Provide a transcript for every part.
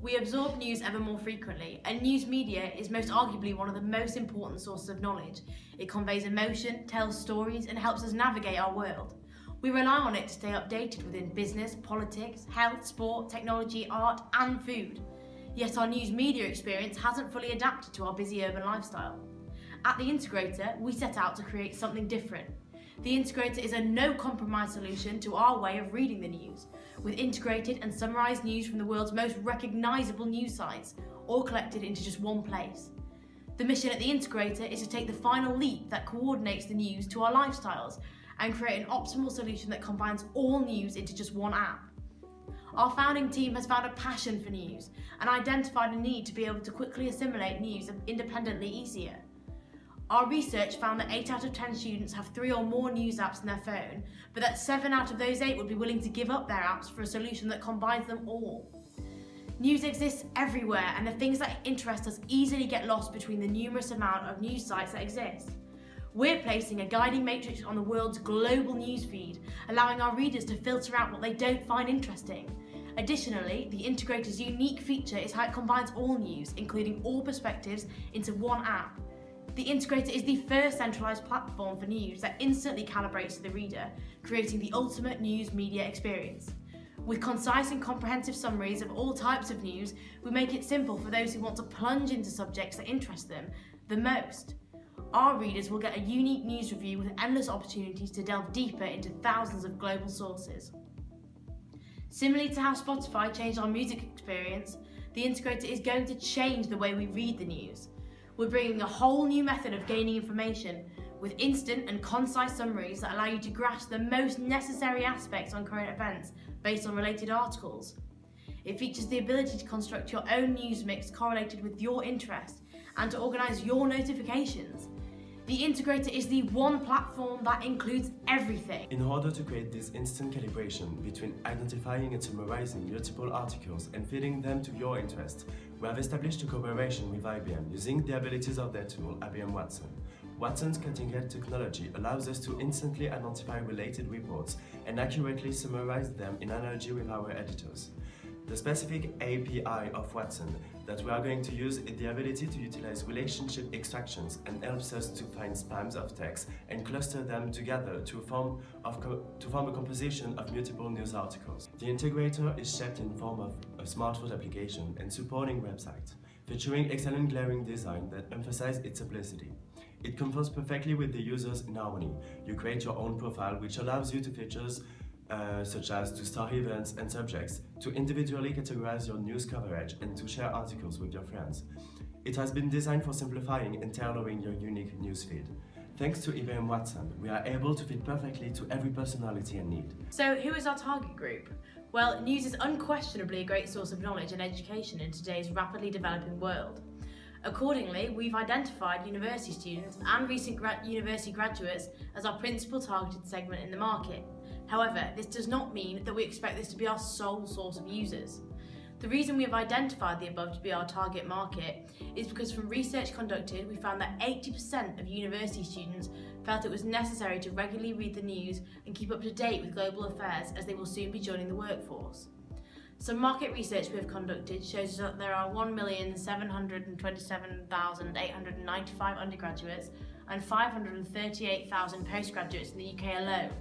We absorb news ever more frequently, and news media is most arguably one of the most important sources of knowledge. It conveys emotion, tells stories, and helps us navigate our world. We rely on it to stay updated within business, politics, health, sport, technology, art, and food. Yet our news media experience hasn't fully adapted to our busy urban lifestyle. At The Integrator, we set out to create something different. The Integrator is a no-compromise solution to our way of reading the news, with integrated and summarised news from the world's most recognisable news sites, all collected into just one place. The mission at The Integrator is to take the final leap that coordinates the news to our lifestyles and create an optimal solution that combines all news into just one app. Our founding team has found a passion for news and identified a need to be able to quickly assimilate news independently easier. Our research found that 8 out of 10 students have 3 or more news apps on their phone, but that 7 out of those 8 would be willing to give up their apps for a solution that combines them all. News exists everywhere, and the things that interest us easily get lost between the numerous amount of news sites that exist. We're placing a guiding matrix on the world's global news feed, allowing our readers to filter out what they don't find interesting. Additionally, the Integrator's unique feature is how it combines all news, including all perspectives, into one app. The Integrator is the first centralised platform for news that instantly calibrates to the reader, creating the ultimate news media experience. With concise and comprehensive summaries of all types of news, we make it simple for those who want to plunge into subjects that interest them the most. Our readers will get a unique news review with endless opportunities to delve deeper into thousands of global sources. Similarly to how Spotify changed our music experience, the Integrator is going to change the way we read the news. We're bringing a whole new method of gaining information with instant and concise summaries that allow you to grasp the most necessary aspects on current events based on related articles. It features the ability to construct your own news mix correlated with your interest and to organise your notifications. The Integrator is the one platform that includes everything. In order to create this instant calibration between identifying and summarizing multiple articles and feeding them to your interest, we have established a collaboration with IBM using the abilities of their tool, IBM Watson. Watson's cutting-edge technology allows us to instantly identify related reports and accurately summarize them in analogy with our editors. The specific API of Watson that we are going to use is the ability to utilize relationship extractions and helps us to find spans of text and cluster them together to form a composition of multiple news articles. The Integrator is shaped in the form of a smartphone application and supporting website, featuring excellent glaring design that emphasize its simplicity. It conforms perfectly with the users in harmony. You create your own profile, which allows you to features such as to star events and subjects, to individually categorize your news coverage and to share articles with your friends. It has been designed for simplifying and tailoring your unique newsfeed. Thanks to IBM Watson, we are able to fit perfectly to every personality and need. So who is our target group? Well, news is unquestionably a great source of knowledge and education in today's rapidly developing world. Accordingly, we've identified university students and recent university graduates as our principal targeted segment in the market. However, this does not mean that we expect this to be our sole source of users. The reason we have identified the above to be our target market is because from research conducted, we found that 80% of university students felt it was necessary to regularly read the news and keep up to date with global affairs as they will soon be joining the workforce. Some market research we have conducted shows that there are 1,727,895 undergraduates and 538,000 postgraduates in the UK alone.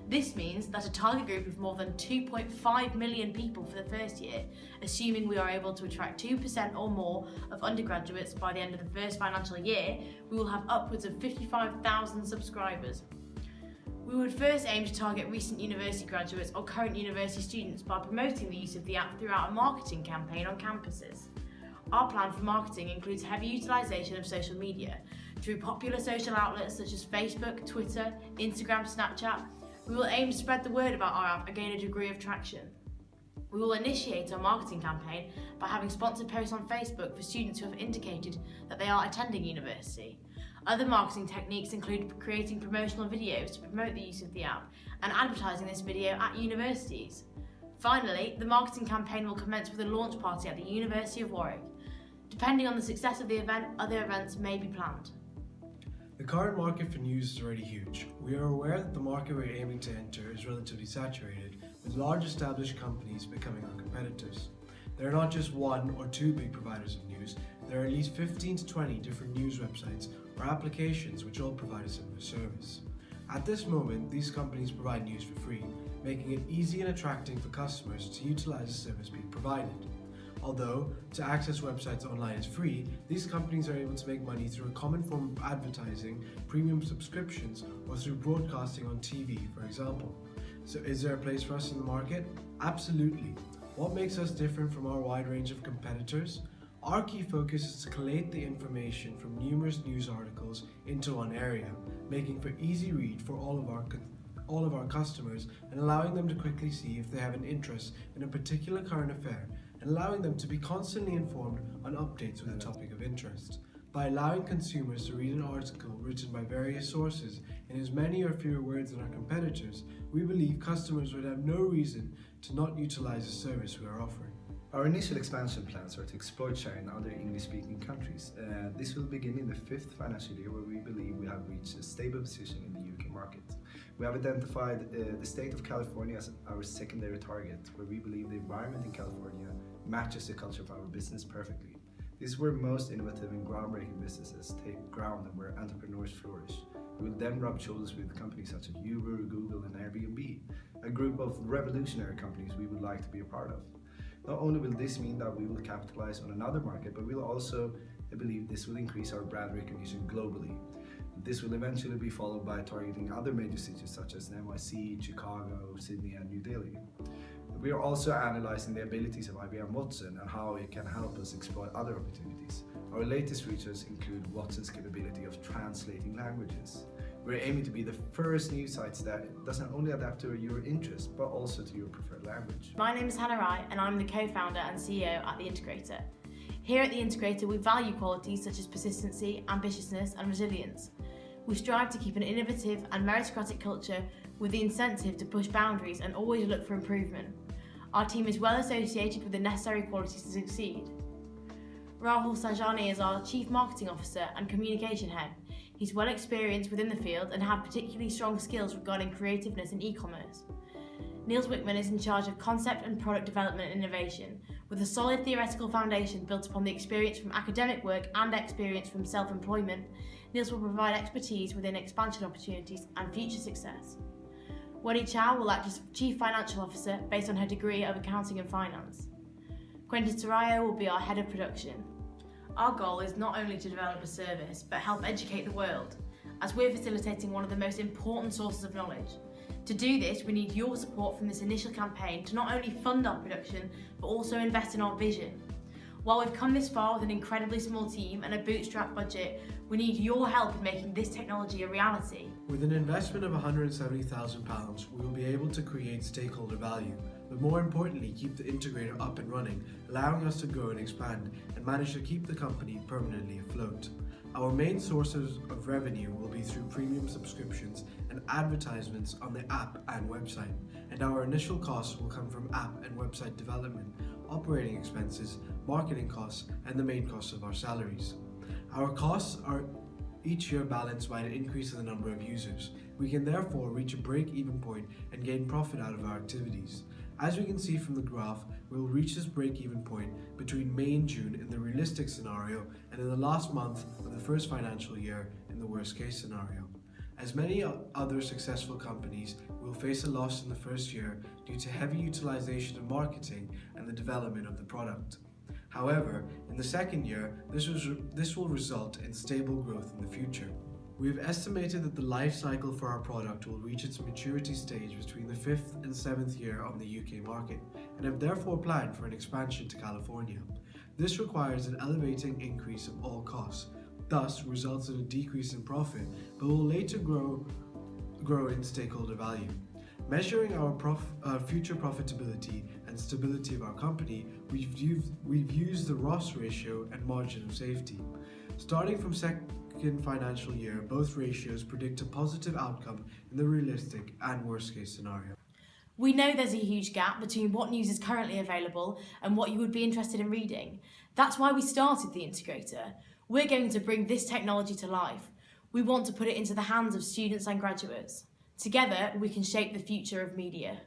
This means that a target group of more than 2.5 million people for the first year, assuming we are able to attract 2% or more of undergraduates by the end of the first financial year, we will have upwards of 55,000 subscribers. We would first aim to target recent university graduates or current university students by promoting the use of the app throughout a marketing campaign on campuses. Our plan for marketing includes heavy utilisation of social media through popular social outlets such as Facebook, Twitter, Instagram, Snapchat. We will aim to spread the word about our app and gain a degree of traction. We will initiate our marketing campaign by having sponsored posts on Facebook for students who have indicated that they are attending university. Other marketing techniques include creating promotional videos to promote the use of the app and advertising this video at universities. Finally, the marketing campaign will commence with a launch party at the University of Warwick. Depending on the success of the event, other events may be planned. The current market for news is already huge. We are aware that the market we're aiming to enter is relatively saturated, with large established companies becoming our competitors. There are not just one or two big providers of news, there are at least 15 to 20 different news websites or applications which all provide a similar service. At this moment, these companies provide news for free, making it easy and attracting for customers to utilize the service being provided. Although, to access websites online is free, these companies are able to make money through a common form of advertising, premium subscriptions, or through broadcasting on TV, for example. So is there a place for us in the market? Absolutely. What makes us different from our wide range of competitors? Our key focus is to collate the information from numerous news articles into one area, making for easy read for all of our customers and allowing them to quickly see if they have an interest in a particular current affair, and allowing them to be constantly informed on updates with a topic of interest. By allowing consumers to read an article written by various sources in as many or fewer words than our competitors, we believe customers would have no reason to not utilize the service we are offering. Our initial expansion plans are to exploit share in other English-speaking countries. This will begin in the 5th financial year, where we believe we have reached a stable position in the UK market. We have identified the state of California as our secondary target, where we believe the environment in California matches the culture of our business perfectly. This is where most innovative and groundbreaking businesses take ground and where entrepreneurs flourish. We will then rub shoulders with companies such as Uber, Google and Airbnb, a group of revolutionary companies we would like to be a part of. Not only will this mean that we will capitalize on another market, but we'll also believe this will increase our brand recognition globally. This will eventually be followed by targeting other major cities such as NYC, Chicago, Sydney and New Delhi. We are also analyzing the abilities of IBM Watson and how it can help us explore other opportunities. Our latest research include Watson's capability of translating languages. We're aiming to be the first news sites that doesn't only adapt to your interest, but also to your preferred language. My name is Hannah Wright and I'm the co-founder and CEO at The Integrator. Here at The Integrator, we value qualities such as persistency, ambitiousness and resilience. We strive to keep an innovative and meritocratic culture with the incentive to push boundaries and always look for improvement. Our team is well associated with the necessary qualities to succeed. Rahul Sajani is our Chief Marketing Officer and Communication Head. He's well experienced within the field and have particularly strong skills regarding creativeness and e-commerce. Niels Wickman is in charge of concept and product development and innovation, with a solid theoretical foundation built upon the experience from academic work and experience from self-employment. Niels will provide expertise within expansion opportunities and future success. Wendy Chow will act as Chief Financial Officer based on her degree of Accounting and Finance. Quentin Tarayo will be our Head of Production. Our goal is not only to develop a service, but help educate the world, as we're facilitating one of the most important sources of knowledge. To do this, we need your support from this initial campaign to not only fund our production, but also invest in our vision. While we've come this far with an incredibly small team and a bootstrap budget, we need your help in making this technology a reality. With an investment of £170,000, we will be able to create stakeholder value, but more importantly, keep the integrator up and running, allowing us to grow and expand and manage to keep the company permanently afloat. Our main sources of revenue will be through premium subscriptions and advertisements on the app and website, and our initial costs will come from app and website development, operating expenses, marketing costs, and the main costs of our salaries. Our costs are each year balanced by an increase in the number of users. We can therefore reach a break-even point and gain profit out of our activities. As we can see from the graph, we will reach this break-even point between May and June in the realistic scenario and in the last month of the first financial year in the worst-case scenario. As many other successful companies, we will face a loss in the first year due to heavy utilization of marketing and the development of the product. However, in the second year, this will result in stable growth in the future. We have estimated that the life cycle for our product will reach its maturity stage between the 5th and 7th year on the UK market, and have therefore planned for an expansion to California. This requires an elevating increase of all costs, thus results in a decrease in profit, but will later grow in stakeholder value. Measuring our future profitability and stability of our company, we've used the Ross ratio and margin of safety. Starting from second financial year, both ratios predict a positive outcome in the realistic and worst case scenario. We know there's a huge gap between what news is currently available and what you would be interested in reading. That's why we started The Integrator. We're going to bring this technology to life. We want to put it into the hands of students and graduates. Together, we can shape the future of media.